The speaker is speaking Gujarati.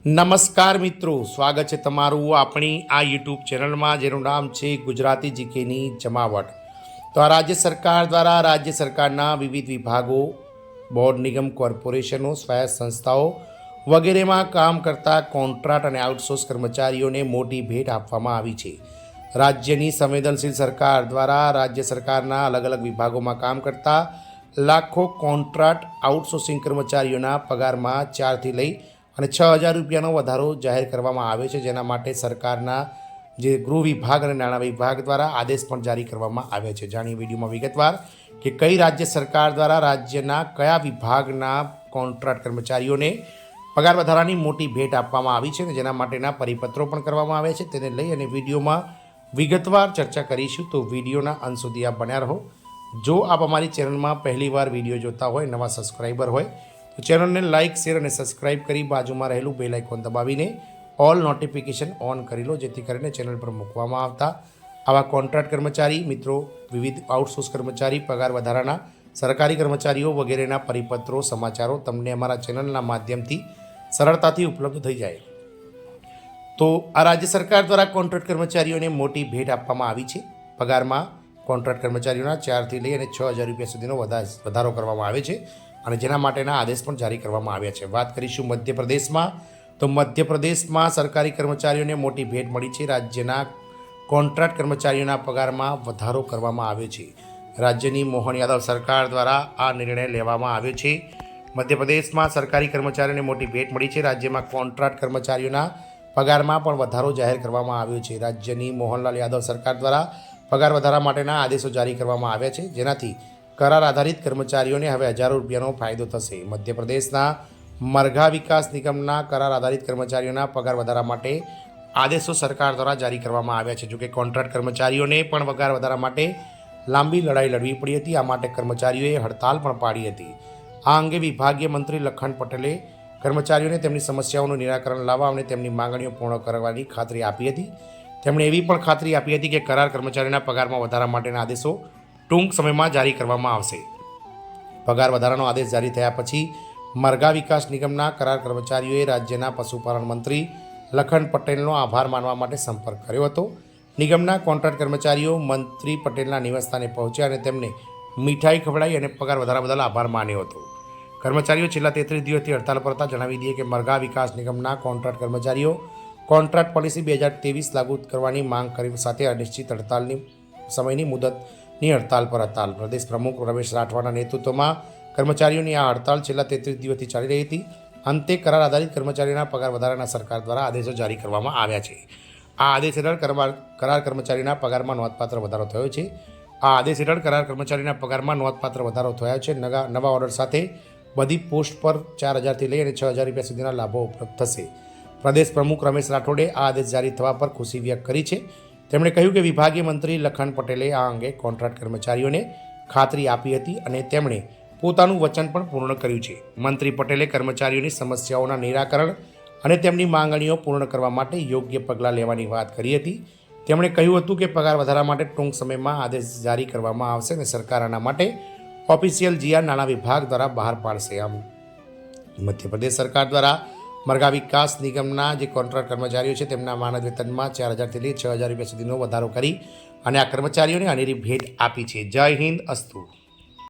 નમસ્કાર મિત્રો, સ્વાગત છે તમારું આપણી આ યુટ્યુબ ચેનલમાં, જેનું નામ છે ગુજરાતી જીકેની જમાવટ। તો આ રાજ્ય સરકાર દ્વારા રાજ્ય સરકારના વિવિધ વિભાગો, બોર્ડ, નિગમ, કોર્પોરેશનો, સ્વાયત્ત સંસ્થાઓ વગેરેમાં કામ કરતા કોન્ટ્રાક્ટ અને આઉટસોર્સ કર્મચારીઓને મોટી ભેટ આપવામાં આવી છે। રાજ્યની સંવેદનશીલ સરકાર દ્વારા રાજ્ય સરકારના અલગ અલગ વિભાગોમાં કામ કરતા લાખો કોન્ટ્રાક્ટ આઉટસોર્સિંગ કર્મચારીઓના પગારમાં 4થી લઈ અને 6,000 રૂપિયાનો વધારો જાહેર કરવામાં આવ્યો છે, જેના માટે સરકારના જે ગૃહ વિભાગ અને નાણાં વિભાગ દ્વારા આદેશ પણ જારી કરવામાં આવ્યો છે। જાણીએ વિડીયોમાં વિગતવાર કે કઈ રાજ્ય સરકાર દ્વારા રાજ્યના કયા વિભાગના કોન્ટ્રાક્ટ કર્મચારીઓને પગાર વધારાની મોટી ભેટ આપવામાં આવી છે અને જેના માટેના પરિપત્રો પણ કરવામાં આવ્યા છે, તેને લઈ અને વિડીયોમાં વિગતવાર ચર્ચા કરીશું। તો વિડીયોના અંત સુધી આપ બન્યા રહો। જો આપ અમારી ચેનલમાં પહેલીવાર વિડીયો જોતા હોય, નવા સબસ્ક્રાઈબર હોય, તો ચેનલને લાઇક, શેર અને સબસ્ક્રાઇબ કરી બાજુમાં રહેલું બેલ આઇકોન દબાવીને ઓલ નોટિફિકેશન ઓન કરી લો, જેથી કરીને ચેનલ પર મૂકવામાં આવતા આવા કોન્ટ્રાક્ટ કર્મચારી મિત્રો, વિવિધ આઉટસોર્સ કર્મચારી, પગાર વધારાના સરકારી કર્મચારીઓ વગેરેના પરિપત્રો, સમાચારો તમને અમારા ચેનલના માધ્યમથી સરળતાથી ઉપલબ્ધ થઈ જાય। તો આ રાજ્ય સરકાર દ્વારા કોન્ટ્રાક્ટ કર્મચારીઓને મોટી ભેટ આપવામાં આવી છે। પગારમાં કોન્ટ્રાક્ટ કર્મચારીઓના 4થી લઈ અને 6,000 રૂપિયા સુધીનો વધારો કરવામાં આવે છે અને જેના માટેના આદેશ પણ જારી કરવામાં આવ્યા છે। વાત કરીશું મધ્યપ્રદેશમાં, તો મધ્યપ્રદેશમાં સરકારી કર્મચારીઓને મોટી ભેટ મળી છે। રાજ્યના કોન્ટ્રાક્ટ કર્મચારીઓના પગારમાં વધારો કરવામાં આવ્યો છે। રાજ્યની મોહન યાદવ સરકાર દ્વારા આ નિર્ણય લેવામાં આવ્યો છે। મધ્યપ્રદેશમાં સરકારી કર્મચારીઓને મોટી ભેટ મળી છે। રાજ્યમાં કોન્ટ્રાક્ટ કર્મચારીઓના પગારમાં પણ વધારો જાહેર કરવામાં આવ્યો છે। રાજ્યની મોહનલાલ યાદવ સરકાર દ્વારા પગાર વધારા માટેના આદેશો જારી કરવામાં આવ્યા છે, જેનાથી કરાર આધારિત કર્મચારીઓને હવે હજારો રૂપિયાનો ફાયદો થશે। મધ્યપ્રદેશના મરઘા વિકાસ નિગમના કરાર આધારિત કર્મચારીઓના પગાર વધારા માટે આદેશો સરકાર દ્વારા જારી કરવામાં આવ્યા છે। જોકે કોન્ટ્રાક્ટ કર્મચારીઓને પણ પગાર વધારા માટે લાંબી લડાઈ લડવી પડી હતી। આ માટે કર્મચારીઓએ હડતાલ પણ પાડી હતી। આ અંગે વિભાગીય મંત્રી લખન પટેલે કર્મચારીઓને તેમની સમસ્યાઓનું નિરાકરણ લાવવા અને તેમની માંગણીઓ પૂર્ણ કરવાની ખાતરી આપી હતી। તેમણે એવી પણ ખાતરી આપી હતી કે કરાર કર્મચારીઓના પગારમાં વધારા માટેના આદેશો ટૂંક સમયમાં જારી કરવામાં આવશે। પગાર વધારાનો આદેશ જારી થયા પછી મરઘા વિકાસ નિગમના કરાર કર્મચારીઓએ રાજ્યના પશુપાલન મંત્રી લખન પટેલનો આભાર માનવા માટે સંપર્ક કર્યો હતો। નિગમના કોન્ટ્રાક્ટ કર્મચારીઓ મંત્રી પટેલના નિવાસસ્થાને પહોંચ્યા અને તેમને મીઠાઈ ખવડાવી અને પગાર વધારા બદલ આભાર માન્યો હતો। કર્મચારીઓ છેલ્લા 33 દિવસથી હડતાલ પર હતા। જણાવી દઈએ કે મરઘા વિકાસ નિગમના કોન્ટ્રાક્ટ કર્મચારીઓ કોન્ટ્રાક્ટ પોલિસી 2023 લાગુ કરવાની માંગ કરી સાથે અનિશ્ચિત હડતાલની સમયની મુદતની હડતાલ પર હતા। પ્રદેશ પ્રમુખ રમેશ રાઠવાના નેતૃત્વમાં કર્મચારીઓની આ હડતાલ છેલ્લા 33 દિવસથી ચાલી રહી હતી। અંતે કરાર આધારિત કર્મચારીઓના પગાર વધારાના સરકાર દ્વારા આદેશો જારી કરવામાં આવ્યા છે। આ આદેશ હેઠળ કરાર કર્મચારીના પગારમાં નોંધપાત્ર વધારો થયો છે। આ આદેશ હેઠળ કરાર કર્મચારીના પગારમાં નોંધપાત્ર વધારો થયો છે। નવા ઓર્ડર સાથે બધી પોસ્ટ પર 4,000થી લઈ અને 6,000 રૂપિયા સુધીના લાભો ઉપલબ્ધ થશે। પ્રદેશ પ્રમુખ રમેશ રાઠોડે આ આદેશ જારી થવા પર ખુશી વ્યક્ત કરી છે। તેમણે કહ્યું કે વિભાગીય મંત્રી લખન પટેલે આ અંગે કોન્ટ્રાક્ટ કર્મચારીઓને ખાતરી આપી હતી અને તેમણે પોતાનું વચન પણ પૂર્ણ કર્યું છે। મંત્રી પટેલે કર્મચારીઓની સમસ્યાઓના નિરાકરણ અને તેમની માંગણીઓ પૂર્ણ કરવા માટે યોગ્ય પગલાં લેવાની વાત કરી હતી। તેમણે કહ્યું હતું કે પગાર વધારા માટે ટૂંક સમયમાં આદેશ જારી કરવામાં આવશે અને સરકાર આના માટે ઓફિશિયલ જીઆર નાણાં વિભાગ દ્વારા બહાર પાડશે। આમ મધ્યપ્રદેશ સરકાર દ્વારા મરઘા વિકાસ નિગમના જે કોન્ટ્રાક્ટ કર્મચારીઓ છે તેમના માનદ વેતનમાં 4,000થી લઈ 6,000 રૂપિયા સુધીનો વધારો કરી અને આ કર્મચારીઓને અનેરી ભેટ આપી છે। જય હિન્દ, અસ્તુ।